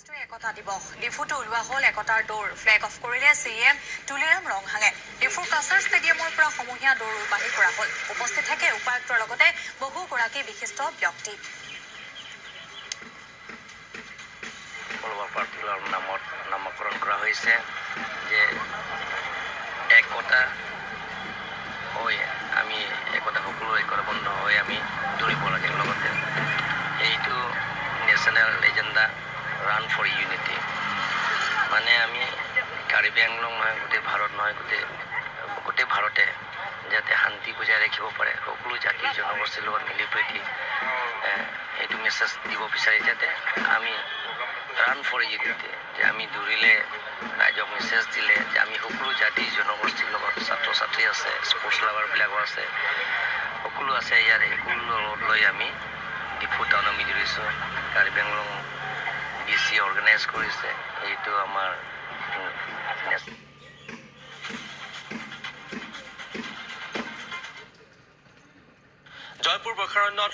ৰাষ্ট্ৰীয় একতা দিৱস ডিফুটো ওলোৱা হ'ল একতাৰ দৌৰ ফ্লেগ অফ কৰিলে CM তুলিৰাম ৰংহাঙে ডিফুৰ কাছাৰ ষ্টেডিয়ামৰ পৰা সমূহীয়া দৌৰ ৰূপায়ণ কৰা হ'ল উপস্থিত থাকে উপায়ুক্তৰ লগতে বহুগৰাকী বিশিষ্ট ব্যক্তি নামকৰণ কৰা হৈছে যে একতা হৈ আমি একতা সকলো একতাবদ্ধ হৈ আমি দৌৰিব লাগে লগতে এইটো national agenda run for unity মানে আমি কাৰ্বি আংলং নহয় গোটেই ভাৰত নহয় গোটেই ভাৰতে যাতে শান্তি বজাই ৰাখিব পাৰে সকলো জাতি জনগোষ্ঠীৰ লগত মিলি প্ৰীতি এইটো মেছেজ দিব বিচাৰি যাতে আমি ৰান ফৰ ইউনিটি যে আমি দৌৰিলে ৰাইজক মেছেজ দিলে যে আমি সকলো জাতি জনগোষ্ঠীৰ লগত ছাত্ৰ ছাত্ৰী আছে স্পৰ্টছ লাভাৰবিলাকো আছে সকলো আছে ইয়াৰে সকলো লৈ আমি ডিফু টাউন আমি দৌৰিছোঁ কাৰ্বি আংলং DC অৰ্গেনাইজ কৰিছে এইটো আমাৰ জয়পুৰ প্ৰসাৰণত